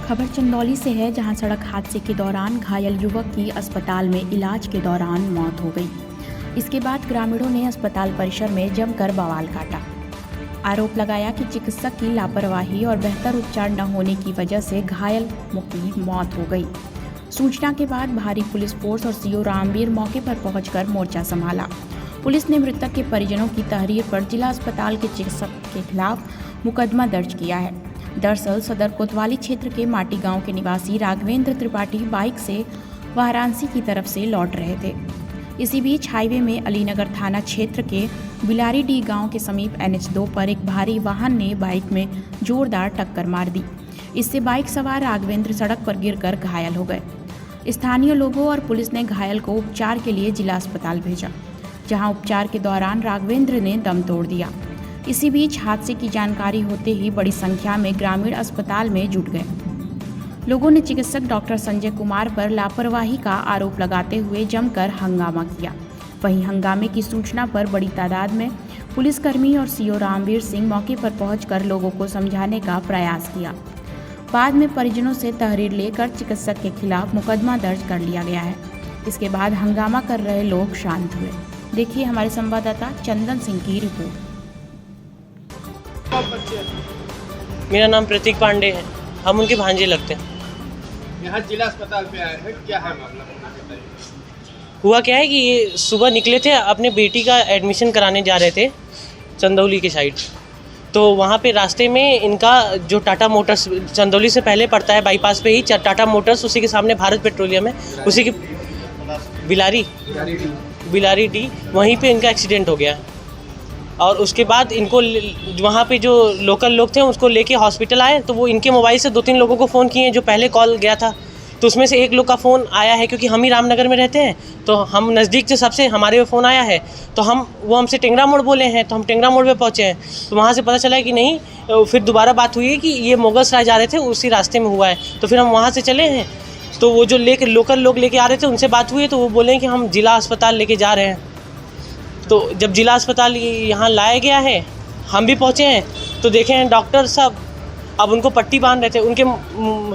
खबर चंदौली से है, जहां सड़क हादसे के दौरान घायल युवक की अस्पताल में इलाज के दौरान मौत हो गई। इसके बाद ग्रामीणों ने अस्पताल परिसर में जमकर बवाल काटा। आरोप लगाया कि चिकित्सक की लापरवाही और बेहतर उपचार न होने की वजह से घायल की मौत हो गई। सूचना के बाद भारी पुलिस फोर्स और सीओ रामवीर मौके पर पहुंचकर मोर्चा संभाला। पुलिस ने मृतक के परिजनों की तहरीर पर जिला अस्पताल के चिकित्सक के खिलाफ मुकदमा दर्ज किया है। दरअसल सदर कोतवाली क्षेत्र के माटी गांव के निवासी राघवेंद्र त्रिपाठी बाइक से वाराणसी की तरफ से लौट रहे थे। इसी बीच हाईवे में अलीनगर थाना क्षेत्र के बिलारीडी गांव के समीप NH2 पर एक भारी वाहन ने बाइक में जोरदार टक्कर मार दी। इससे बाइक सवार राघवेंद्र सड़क पर गिरकर घायल हो गए। स्थानीय लोगों और पुलिस ने घायल को उपचार के लिए जिला अस्पताल भेजा, जहां उपचार के दौरान राघवेंद्र ने दम तोड़ दिया। इसी बीच हादसे की जानकारी होते ही बड़ी संख्या में ग्रामीण अस्पताल में जुट गए। लोगों ने चिकित्सक डॉक्टर संजय कुमार पर लापरवाही का आरोप लगाते हुए जमकर हंगामा किया। वहीं हंगामे की सूचना पर बड़ी तादाद में पुलिसकर्मी और सीओ रामवीर सिंह मौके पर पहुंचकर लोगों को समझाने का प्रयास किया। बाद में परिजनों से तहरीर लेकर चिकित्सक के खिलाफ मुकदमा दर्ज कर लिया गया है। इसके बाद हंगामा कर रहे लोग शांत हुए। देखिए हमारे संवाददाता चंदन सिंह की रिपोर्ट। मेरा नाम प्रतीक पांडे है, हम उनके भांजे लगते हैं। यहाँ जिला अस्पताल पे आए हैं, क्या है मामला? हुआ क्या है कि ये सुबह निकले थे, अपने बेटी का एडमिशन कराने जा रहे थे चंदौली के साइड। तो वहाँ पे रास्ते में इनका जो टाटा मोटर्स चंदौली से पहले पड़ता है बाईपास पे ही टाटा मोटर्स, उसी के सामने भारत पेट्रोलियम है, उसी की बिलारी डी, वहीं पे इनका एक्सीडेंट हो गया। और उसके बाद इनको वहाँ पे जो लोकल लोग थे उसको लेके हॉस्पिटल आए। तो वो इनके मोबाइल से 2-3 लोगों को फ़ोन किए जो पहले कॉल गया था। तो उसमें से एक लोग का फ़ोन आया है, क्योंकि हम ही रामनगर में रहते हैं तो हम नज़दीक से सबसे हमारे में फ़ोन आया है। तो वो हमसे टेंगरा मोड़ बोले हैं, तो हम टेंगरा मोड़ पे पहुँचे हैं। तो वहाँ से पता चला है कि नहीं, फिर दोबारा बात हुई है कि ये मोगल सराय जा रहे थे, उसी रास्ते में हुआ है। तो फिर हम वहाँ से चले हैं। तो वो जो लोकल लोग लेके आ रहे थे उनसे बात हुई है, तो वो बोले कि हम जिला अस्पताल लेके जा रहे हैं। तो जब जिला अस्पताल यहाँ लाया गया है, हम भी पहुँचे हैं तो देखे हैं डॉक्टर साहब अब उनको पट्टी बांध रहे थे। उनके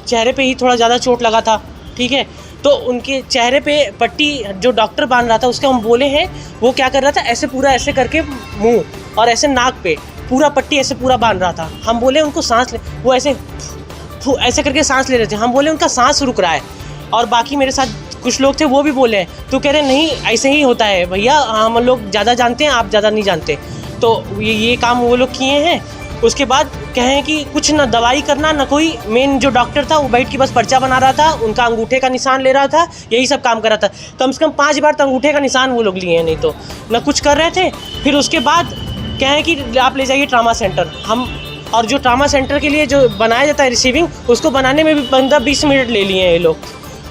चेहरे पे ही थोड़ा ज़्यादा चोट लगा था, ठीक है। तो उनके चेहरे पे पट्टी जो डॉक्टर बांध रहा था उसके हम बोले हैं, वो क्या कर रहा था, ऐसे पूरा ऐसे करके मुंह और ऐसे नाक पे पूरा पट्टी ऐसे पूरा बांध रहा था। हम बोले उनको सांस ले, वो ऐसे करके सांस ले रहे थे। हम बोले उनका सांस रुक रहा है। और बाकी मेरे साथ कुछ लोग थे, वो भी बोले हैं। तो कह रहे नहीं, ऐसे ही होता है भैया, हम लोग ज़्यादा जानते हैं, आप ज़्यादा नहीं जानते। तो ये काम वो लोग किए हैं। उसके बाद कहें कि कुछ ना दवाई करना, ना कोई मेन जो डॉक्टर था वो बैठ के बस पर्चा बना रहा था, उनका अंगूठे का निशान ले रहा था, यही सब काम कर रहा था। कम से कम 5 बार तो अंगूठे का निशान वो लोग लिए हैं, नहीं तो ना कुछ कर रहे थे। फिर उसके बाद कहें कि आप ले जाइए ट्रामा सेंटर। और जो ट्रामा सेंटर के लिए जो बनाया जाता है रिसीविंग, उसको बनाने में भी 15-20 मिनट ले लिए हैं ये लोग।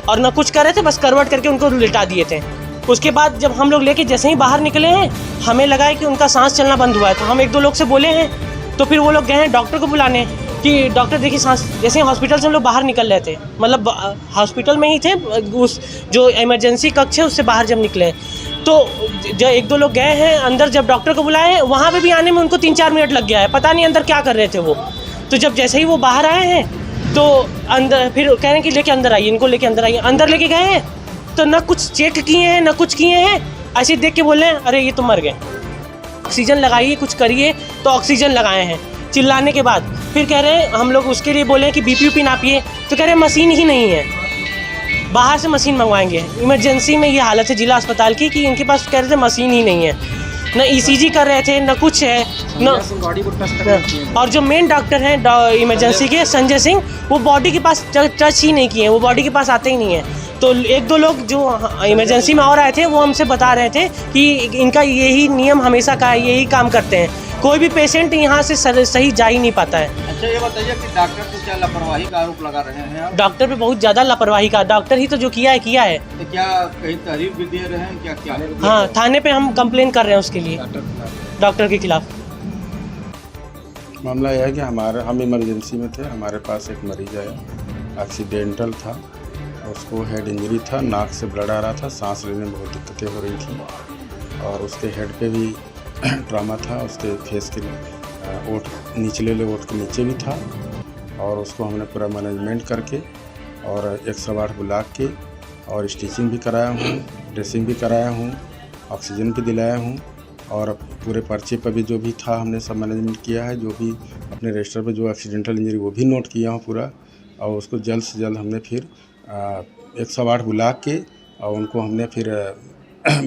और ना कुछ कर रहे थे, बस करवट करके उनको लिटा दिए थे। उसके बाद जब हम लोग लेके जैसे ही बाहर निकले हैं, हमें लगा है कि उनका सांस चलना बंद हुआ है। तो हम 1-2 लोग से बोले हैं, तो फिर वो लोग गए हैं डॉक्टर को बुलाने कि डॉक्टर देखिए सांस। जैसे ही हॉस्पिटल से हम लोग बाहर निकल रहे थे, मतलब हॉस्पिटल में ही थे, उस जो इमरजेंसी कक्ष है उससे बाहर जब निकले, तो जब 1-2 लोग गए हैं अंदर, जब डॉक्टर को बुलाए हैं, वहाँ पे भी आने में उनको 3-4 मिनट लग गया है। पता नहीं अंदर क्या कर रहे थे वो। तो जब जैसे ही वो बाहर आए हैं तो अंदर फिर कह रहे हैं कि लेके अंदर आइए, इनको लेके अंदर आइए। अंदर लेके गए हैं तो ना कुछ चेक किए हैं, ना कुछ किए हैं, ऐसे देख के बोल रहे हैं अरे ये तो मर गए, ऑक्सीजन लगाइए, कुछ करिए। तो ऑक्सीजन लगाए हैं चिल्लाने के बाद। फिर कह रहे हैं, हम लोग उसके लिए बोले कि BP नापिए, तो कह रहे हैं मशीन ही नहीं है, बाहर से मशीन मंगवाएंगे। इमरजेंसी में ये हालत है जिला अस्पताल की कि इनके पास कह रहे थे मशीन ही नहीं है, ना ECG कर रहे थे, ना कुछ है ना। और जो मेन डॉक्टर हैं इमरजेंसी के संजय सिंह, वो बॉडी के पास टच ही नहीं किए, वो बॉडी के पास आते ही नहीं है। तो 1-2 लोग जो इमरजेंसी में और आए थे वो हमसे बता रहे थे कि इनका यही नियम हमेशा का है, यही काम करते हैं, कोई भी पेशेंट यहाँ से सही जा ही नहीं पाता है। अच्छा ये बताइए कि डॉक्टर पे क्या लापरवाही का आरोप लगा रहे हैं आप? डॉक्टर पे बहुत ज़्यादा लापरवाही का, डॉक्टर ही तो जो किया है। तो क्या कहीं तहरीर भी दे रहे हैं क्या? हाँ, थाने पे हम कंप्लेन कर रहे हैं उसके लिए, डॉक्टर के खिलाफ। मामला यह है कि हम इमरजेंसी में थे, हमारे पास एक मरीज आया, एक्सीडेंटल था, उसको हेड इंजरी था, नाक से ब्लड आ रहा था, सांस लेने में बहुत दिक्कतें हो रही थी और उसके हेड पे भी ट्रामा था, उसके फेस के ओठ निचले ओठ के नीचे भी था और उसको हमने पूरा मैनेजमेंट करके और 108 बुला के और स्टिचिंग भी कराया हूँ, ड्रेसिंग भी कराया हूँ, ऑक्सीजन भी दिलाया हूँ और पूरे पर्चे पर भी जो भी था हमने सब मैनेजमेंट किया है। जो भी अपने रजिस्टर पर जो एक्सीडेंटल इंजरी वो भी नोट किया हूँ पूरा, और उसको जल्द से जल्द हमने फिर 108 बुला के और उनको हमने फिर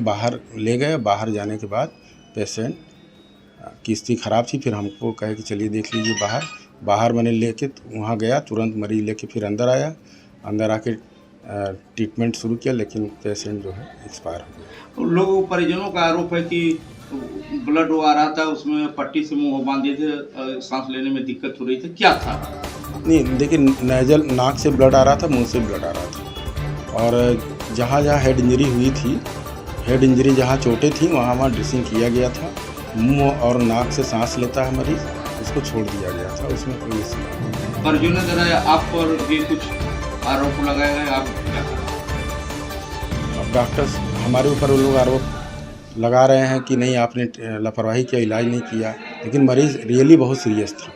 बाहर ले गए। बाहर जाने के बाद पेशेंट की स्थिति ख़राब थी, फिर हमको कहे कि चलिए देख लीजिए बाहर मैंने लेके वहाँ गया, तुरंत मरीज़ लेके फिर अंदर आया, अंदर आके ट्रीटमेंट शुरू किया, लेकिन पेशेंट जो है एक्सपायर हो गया। लोगों परिजनों का आरोप है कि ब्लड आ रहा था, उसमें पट्टी से मुंह बांधे थे, सांस लेने में दिक्कत हो रही थी, क्या था? नहीं देखिए, नेजल नाक से ब्लड आ रहा था, मुंह से ब्लड आ रहा था, और जहाँ जहाँ हेड इंजरी हुई थी, हेड इंजरी जहाँ चोटें थी वहाँ ड्रेसिंग किया गया था। मुंह और नाक से सांस लेता है मरीज़, उसको छोड़ दिया गया था, उसमें कोई इश्यू नहीं। परिजनों द्वारा आप पर भी कुछ आरोप लगाए गए, आप क्या करें? अब डॉक्टर्स हमारे ऊपर वो लोग आरोप लगा रहे हैं कि नहीं आपने लापरवाही किया, इलाज नहीं किया, लेकिन मरीज़ रियली बहुत सीरियस था।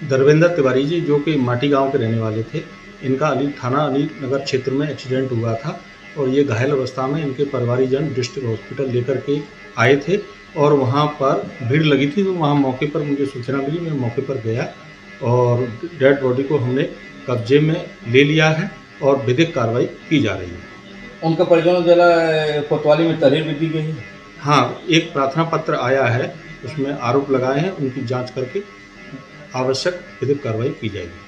धर्मेंद्र तिवारी जी, जो कि माटी गांव के रहने वाले थे, इनका थाना अली नगर क्षेत्र में एक्सीडेंट हुआ था और ये घायल अवस्था में इनके परिवारीजन डिस्ट्रिक्ट हॉस्पिटल लेकर के आए थे और वहाँ पर भीड़ लगी थी, तो वहाँ मौके पर मुझे सूचना मिली, मैं मौके पर गया और डेड बॉडी को हमने कब्जे में ले लिया है और विधिक कार्रवाई की जा रही है। उनका परिजनों द्वारा कोतवाली में तहरीर भी दी गई है। हाँ, एक प्रार्थना पत्र आया है, उसमें आरोप लगाए हैं, उनकी जांच करके आवश्यक विधिक कार्रवाई की जाएगी।